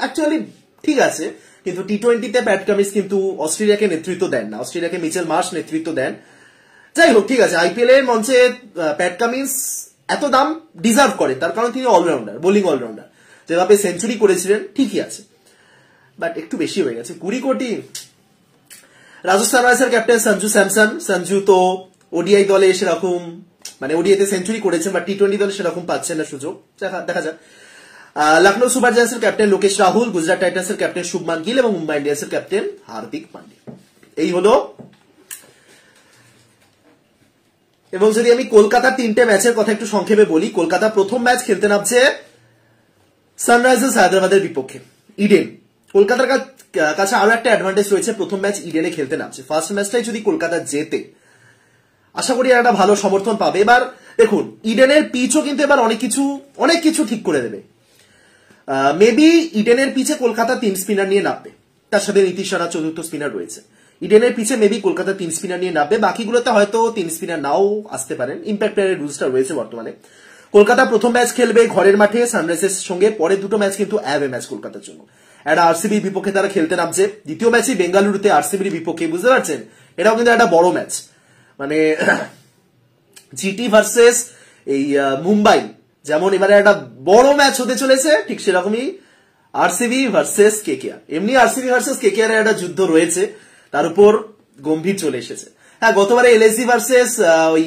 অ্যাকচুয়ালি ঠিক আছে, কিন্তু টি20তে প্যাট কামিন্স কিন্তু অস্ট্রেলিয়াকে নেতৃত্ব দেন না, অস্ট্রেলিয়াকে মিচেল মার্শ নেতৃত্ব দেন। যাই হোক, ঠিক আছে, আইপিএল এর মঞ্চে প্যাট কামিন্স এত দাম ডিজার্ভ করে, তার কারণ তিনি অলরাউন্ডার, বোলিং অলরাউন্ডার, যেভাবে সেঞ্চুরি করেছিলেন ঠিকই আছে, বাট একটু বেশি হয়ে গেছে, 20 কোটি। রাজস্থান রয়্যালসের ক্যাপ্টেন সঞ্জু স্যামসন, সঞ্জু তো ওডিআই দলে সেরকম, মানে ওডিআইতে সেঞ্চুরি করেছেন, বা টি20 দলে সেরকম পাচ্ছেন না সুযোগ, দেখা যাক। লখনৌ সুপার জায়ান্টসের ক্যাপ্টেন লোকেশ রাহুল, গুজরাট টাইটান্সের ক্যাপ্টেন শুভমান গিল এবং মুম্বাই ইন্ডিয়ান্সের ক্যাপ্টেন হার্দিক পান্ডিয়া। এই হলো। এবং যদি আমি কলকাতার 3টে ম্যাচের কথা একটু সংক্ষেপে বলি, কলকাতা প্রথম ম্যাচ খেলতে নামছে সানরাইজার্স হায়দ্রাবাদের বিপক্ষে, ইডেন। কলকাতার কাছে আরো একটা অ্যাডভান্টেজ রয়েছে, প্রথম ম্যাচ ইডেনে খেলতে নামছে। ফার্স্ট ম্যাচটাই যদি কলকাতা জেতে, আশা করি একটা ভালো সমর্থন পাবে। এবার দেখুন, ইডেনের পিচও কিন্তু এবার অনেক কিছু ঠিক করে দেবে। মেবি ইডেনের পিচে কলকাতা 3 স্পিনার নিয়ে নামবে, তার সাথে নীতিশ রানা 4র্থ স্পিনার রয়েছে। ইডেনের পিছে মেবি কলকাতা 3 স্পিনার নিয়ে নামবে, বাকিগুলোতে হয়তো 3 স্পিনার নাও আসতে পারেন, ইম্প্যাক্ট প্লেয়ারের রুলসটা রয়েছে বর্তমানে। কলকাতা প্রথম ম্যাচ খেলবে ঘরের মাঠে সানরাইজার্সের সঙ্গে, পরের 2টো ম্যাচ কিন্তু অ্যাওয়ে ম্যাচ কলকাতার জন্য। একটা আরসিবির বিপক্ষে তারা খেলতে নামছে, দ্বিতীয় ম্যাচই বেঙ্গালুরুতে আরসিবির বিপক্ষে, বুঝতে পারছেন, এটাও কিন্তু একটা বড় ম্যাচ, মানে জিটি ভার্সেস এই মুম্বাই, যেমন এবারে একটা বড় ম্যাচ হতে চলেছে, ঠিক সেরকমই আরসিবি ভার্সেস কেকেআর। এমনি আরসিবি ভার্সেস কেকেআর এর একটা যুদ্ধ রয়েছে, তার উপর গম্ভীর চলে এসেছে। হ্যাঁ, গতবারে এলএসজি ভার্সেস ওই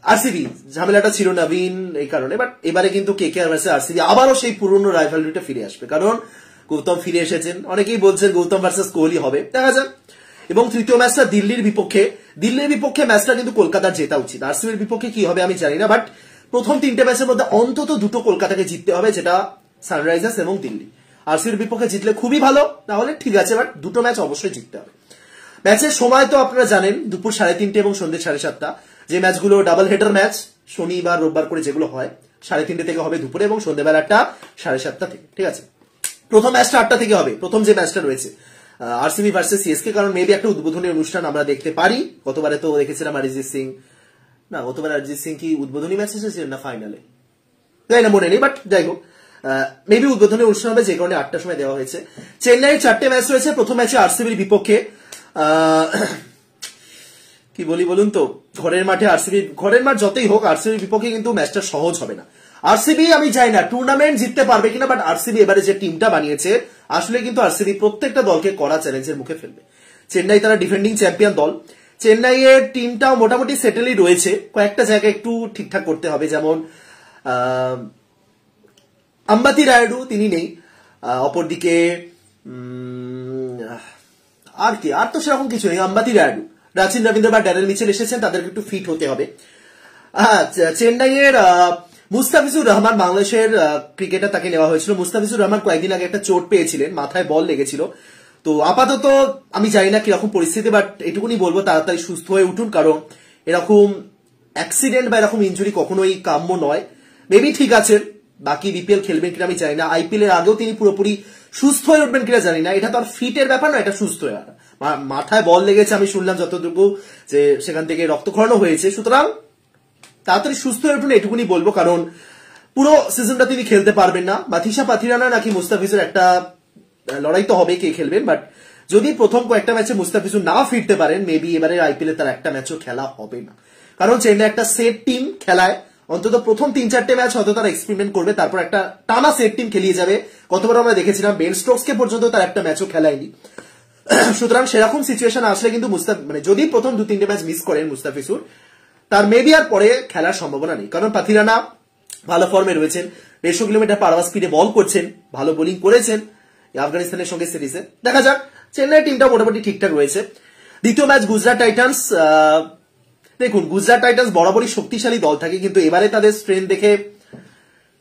আরসিবি ঝামেলাটা ছিল নবীন এই কারণে, বাট এবারে কিন্তু কেকেআর ভার্সেস আরসিবি আবারও সেই পুরনো রাইভালরিটা ফিরে আসবে, কারণ গৌতম ফিরে এসেছেন, অনেকেই বলছেন গৌতম ভার্সেস কোহলি হবে, দেখা যাক। এবং তৃতীয় ম্যাচটা দিল্লির বিপক্ষে ম্যাচটা কিন্তু কলকাতার জেতা উচিত। আরসিবির বিপক্ষে কি হবে আমি জানি না, বাট প্রথম 3টে ম্যাচের মধ্যে অন্তত 2টো কলকাতাকে জিততে হবে, যেটা সানরাইজার্স এবং দিল্লি। আরসিবির বিপক্ষে জিতলে খুবই ভালো, তাহলে ঠিক আছে, বাট 2টো ম্যাচ অবশ্যই জিততে হবে। ম্যাচের সময় তো আপনারা জানেন, দুপুর 3:30 এবং সন্ধ্যে 7:30, যে ম্যাচগুলো ডাবল হেডার ম্যাচ, শনিবার রোববার করে যেগুলো হয়, 3:30 থেকে হবে দুপুরে এবং সন্ধ্যেবেলাটা 7:30 থেকে, ঠিক আছে। প্রথম ম্যাচটা 8টা থেকে হবে, প্রথম যে ম্যাচটা রয়েছে, আরসিবি ভার্সেস সিএসকে, কারণ মেবি একটা উদ্বোধনী অনুষ্ঠান আমরা দেখতে পারি। গতবারে তো দেখেছিলাম গতবার অরিজিৎ সিং কি উদ্বোধনী ম্যাচ এসেছিলেন না ফাইনালে, যাই না মনে নেই, বাট যাই হোক মেবি উদ্বোধনী অনুষ্ঠান হবে, যে কারণে 8টার সময় দেওয়া হয়েছে। চেন্নাইয়ের 4টে ম্যাচ রয়েছে। প্রথম ম্যাচে আরসিবির বিপক্ষে, কি বলি বলুন তো, ঘরের মাঠ যতই হোক আরসিবির বিপক্ষে কিন্তু ম্যাচটা সহজ হবে না। আরসিবি আমি চাই না টুর্নামেন্ট জিততে পারবে কিনা, বাট আরসিবি এবারে যে টিমটা বানিয়েছে আসলে কিন্তু আরসিবি প্রত্যেকটা দলকে কড়া চ্যালেঞ্জের মুখে ফেলবে। চেন্নাই তারা ডিফেন্ডিং চ্যাম্পিয়ন দল, চেন্নাইয়ের টিমটাও মোটামুটি সেটেলই রয়েছে, কয়েকটা জায়গায় একটু ঠিকঠাক করতে হবে, যেমন আম্বাতি রায়ডু তিনি নেই, অপরদিকে আর তো সেরকম কিছু নেই। আম্বাতি রায়ডু, রাচিন রবীন্দ্র বা ড্যারেল মিচেল এসেছেন, তাদেরকে একটু ফিট হতে হবে। চেন্নাইয়ের মুস্তাফিজুর রহমান, বাংলাদেশের ক্রিকেটার, তাকে নেওয়া হয়েছিল। মুস্তাফিজুর রহমান কয়েকদিন আগে একটা চোট পেয়েছিলেন, মাথায় বল লেগেছিল। তো আপাতত আমি জানি না কিরকম পরিস্থিতি, বাট এটুকুনি বলবো তাড়াতাড়ি সুস্থ হয়ে উঠুন, কারণ এরকম অ্যাক্সিডেন্ট বা এরকম ইঞ্জুরি কখনোই কাম্য নয়। মেবি ঠিক আছেন, বাকি বিপিএল খেলবেন কিনা আমি জানি না, আইপিএল এর আগেও তিনি পুরোপুরি সুস্থ হয়ে উঠবেন কিনা জানি না। এটা তো আর ফিটের ব্যাপার না, এটা সুস্থ হয়ে মাথায় বল লেগেছে, আমি শুনলাম যতটুকু যে সেখান থেকে রক্তক্ষরণও হয়েছে। সুতরাং তাড়াতাড়ি সুস্থ হয়ে উঠুন এটুকুনি বলবো, কারণ পুরো সিজনটা তিনি খেলতে পারবেন না। মাথিসা পাথিরানা নাকি মুস্তাফিজুর একটা লড়াই তো হবে কে খেলবেন, বাট যদি প্রথম কয়েকটা ম্যাচে মুস্তাফিজুর না ফিরতে পারেন, মেবি এবারে আইপিএল এ তার একটা ম্যাচও খেলা হবে না, কারণ চেন্নাই একটা সেট টিম খেলায়। অন্তত প্রথম 3-4টে ম্যাচ হয়তো তারা এক্সপেরিমেন্ট করবে, তারপর একটা টানা সেট টিম খেলিয়ে যাবে। গতবার আমরা দেখেছিলাম বেন স্টোকসকে পর্যন্ত তার একটা ম্যাচও খেলায়নি। সুতরাং সেরকম সিচুয়েশন আসলে কিন্তু যদি প্রথম 2-3টে ম্যাচ মিস করেন মুস্তাফিজুর, তার মেবি আর পরে খেলার সম্ভাবনা নেই, কারণ পাথিরানা ভালো ফর্মে রয়েছেন, 150 কিলোমিটার পার আওয়ার স্পিডে বল করছেন, ভালো বোলিং করেছেন আফগানিস্তানের সঙ্গে সিরিজে। দেখা যাক, চেন্নাই টিমটা মোটামুটি ঠিকঠাক রয়েছে। দ্বিতীয় ম্যাচ গুজরাট টাইটান্স। দেখুন, গুজরাট টাইটান্স বরাবরই শক্তিশালী দল থাকে, কিন্তু এবারে তাদের স্ট্রেংথ দেখে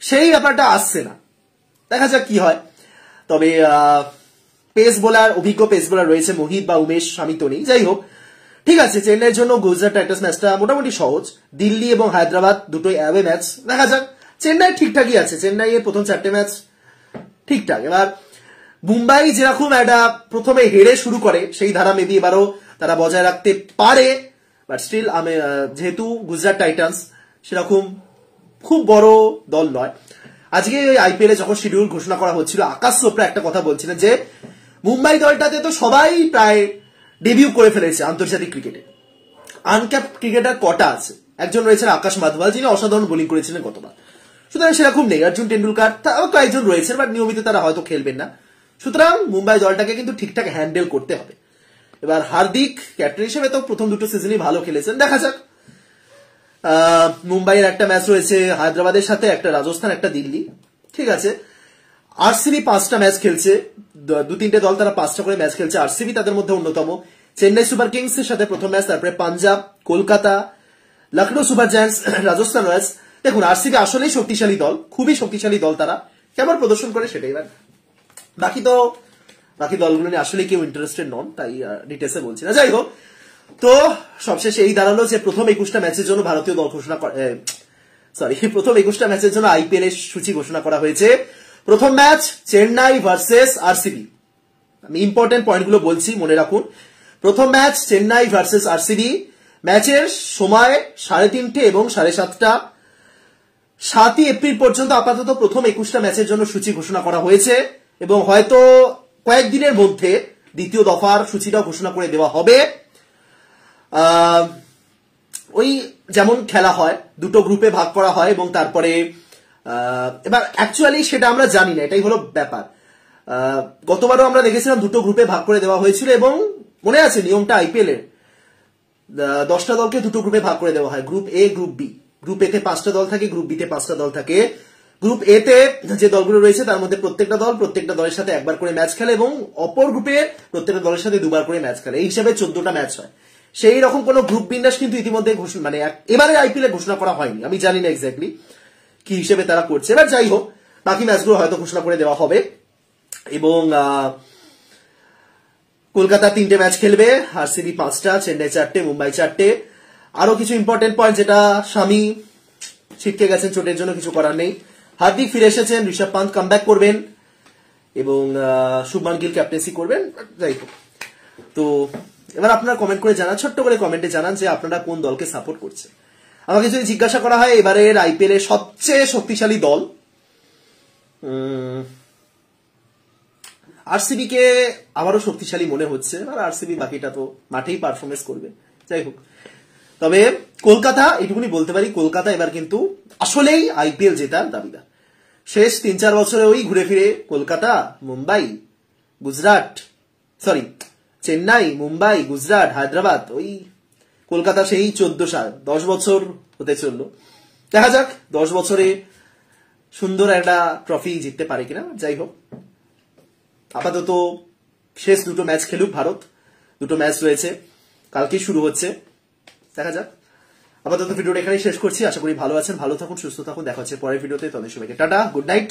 সেই ব্যাপারটা আসছে না। দেখা যাক কি হয়। তবে অভিজ্ঞ পেস বোলার রয়েছে, মোহিত বা উমেশ, স্বামী তো নেই। যাই হোক, ঠিক আছে, চেন্নাইয়ের জন্য গুজরাট টাইটান্স ম্যাচটা মোটামুটি সহজ। দিল্লি এবং হায়দ্রাবাদ দুটোই অ্যাওয়ে ম্যাচ, দেখা যাক। চেন্নাই ঠিকঠাকই আছে, চেন্নাইয়ের প্রথম 4টে ম্যাচ ঠিকঠাক। এবার মুম্বাই যেরকম একটা প্রথমে হেরে শুরু করে, সেই ধারা মেবি এবারও তারা বজায় রাখতে পারে, বাট স্টিল যেহেতু গুজরাট টাইটান্স সেরকম খুব বড় দল নয়। আজকে আইপিএল এ যখন শিডিউল ঘোষণা করা হচ্ছিল, আকাশ চোপড়া একটা কথা বলছিলেন যে মুম্বাই দলটাতে তো সবাই প্রায় ডেবিউ করে ফেলেছে আন্তর্জাতিক ক্রিকেটে, আনক্যাপড ক্রিকেটার কটা আছে? একজন রয়েছেন আকাশ মাধওয়াল, যিনি অসাধারণ বোলিং করেছিলেন গতবার। সুতরাং সেরকম নেই। অর্জুন টেন্ডুলকার, তাও কয়েকজন রয়েছেন, বাট নিয়মিত তারা হয়তো খেলবেন না। সুতরাং মুম্বাই দলটাকে কিন্তু ঠিকঠাক হ্যান্ডেল করতে হবে। এবার হার্দিক ক্যাপ্টেন হিসেবে তো প্রথম দুটো সিজনই ভালো খেলেছেন, দেখা যাক। মুম্বাইয়ের একটা ম্যাচ রয়েছে হায়দ্রাবাদের সাথে, একটা রাজস্থান, একটা দিল্লি, ঠিক আছে। আরসিবি 5টা ম্যাচ খেলছে, 2-3টে দল তারা 5টা করে ম্যাচ খেলছে, আরসিবি তাদের মধ্যে অন্যতম। চেন্নাই সুপার কিংস এর সাথে প্রথম ম্যাচ, তারপরে Punjab, Kolkata, Lucknow super giants, Rajasthan Royals. দেখুন, আরসিবি আসলেই শক্তিশালী দল, খুবই শক্তিশালী দল, তারা কেমন প্রদর্শন করে সেটাই। এবার বাকি দলগুলো নিয়ে আসলে কেউ ইন্টারেস্টেড নন, তাই ডিটেলসে বলছি না। যাই হোক, তো সবশেষে এই দাঁড়ালো যে প্রথম 21টা ম্যাচের জন্য ভারতীয় দল প্রথম 21টা ম্যাচের জন্য আইপিএল এর সূচি ঘোষণা করা হয়েছে। প্রথম ম্যাচ চেন্নাই ভার্সেস আরসিবি। আমি ইম্পর্টেন্ট পয়েন্টগুলো বলছি, মনে রাখুন। প্রথম ম্যাচ চেন্নাই ভার্সেস আরসিবি, ম্যাচের সময় 3:30 এবং 7:30। 7ই এপ্রিল পর্যন্ত আপাতত প্রথম 21টা ম্যাচের জন্য সূচি ঘোষণা করা হয়েছে, এবং হয়তো কয়েকদিনের মধ্যে দ্বিতীয় দফার সূচিটাও ঘোষণা করে দেওয়া হবে। ওই যেমন খেলা হয়, দুটো গ্রুপে ভাগ করা হয়, এবং তারপরে এবার অ্যাকচুয়ালি সেটা আমরা জানি না, এটাই হলো ব্যাপার। গতবারও আমরা দেখেছিলাম দুটো গ্রুপে ভাগ করে দেওয়া হয়েছিল, এবং মনে আছে নিয়মটা আইপিএল এর 10টা দলকে দুটো গ্রুপে ভাগ করে দেওয়া হয়, group A, group B. Group A তে 5টা দল থাকে, গ্রুপ বি তে 5টা দল থাকে। গ্রুপ এ তে যে দলগুলো রয়েছে তার মধ্যে প্রত্যেকটা দলের সাথে একবার করে ম্যাচ খেলে, এবং অপর গ্রুপে প্রত্যেকটা দলের সাথে 2বার করে ম্যাচ খেলে। এই হিসাবে 14টা ম্যাচ হয়। সেই রকম কোন গ্রুপ বিন্যাস কিন্তু ইতিমধ্যে এবারে আইপিএল এ ঘোষণা করা হয়নি, আমি জানি না এক্স্যাক্টলি কি হিসেবে তারা করছে। এবার যাই হোক, বাকি ম্যাচগুলো হয়তো ঘোষণা করে দেওয়া হবে। এবং কলকাতা 3টে ম্যাচ খেলবে, আরসিবি 5টা, চেন্নাই 4টে, মুম্বাই 4টে। আরো কিছু ইম্পর্টেন্ট পয়েন্ট, যেটা স্বামী ছিটকে গেছেন চোটের জন্য, কিছু করার নেই। হার্দিক ফিরে এসেছেন, ঋষভ পান্ত কামব্যাক করবেন, এবং শুভমান গিল ক্যাপ্টেন্সি করবেন। যাই হোক, তো এবার আপনারা কমেন্ট করে জানান, ছোট্ট করে কমেন্টে জানান যে আপনারা কোন দলকে সাপোর্ট করছেন। আমাকে যদি জিজ্ঞাসা করা হয় এবারের আইপিএল এর সবচেয়ে শক্তিশালী দল, আরসিবি কে আবারও শক্তিশালী মনে হচ্ছে, আর আরসিবি বাকিটা তো মাঠেই পারফরমেন্স করবে। যাই হোক, তবে কলকাতা, এটুকুনি বলতে পারি, কলকাতা এবার কিন্তু আসলেই আইপিএল জেতার দাবিদার। শেষ 3-4 বছরে ওই ঘুরে ফিরে কলকাতা, মুম্বাই, গুজরাট, সরি চেন্নাই, মুম্বাই, গুজরাট, হায়দ্রাবাদ, ওই কলকাতা সেই 14 সাল, 10 বছর হতে চললো। দেখা যাক 10 বছরে সুন্দর একটা ট্রফি জিততে পারে কিনা। যাই হোক, আপাতত শেষ 2টো ম্যাচ খেলুক ভারত, 2টো ম্যাচ রয়েছে, কালকেই শুরু হচ্ছে, দেখা যাক। আপাতত ভিডিওটা এখানেই শেষ করছি, আশা করি ভালো আছেন, ভালো থাকুন, সুস্থ থাকুন, দেখা হচ্ছে পরের ভিডিওতে। তাদের সবাইকে টাটা, গুড নাইট।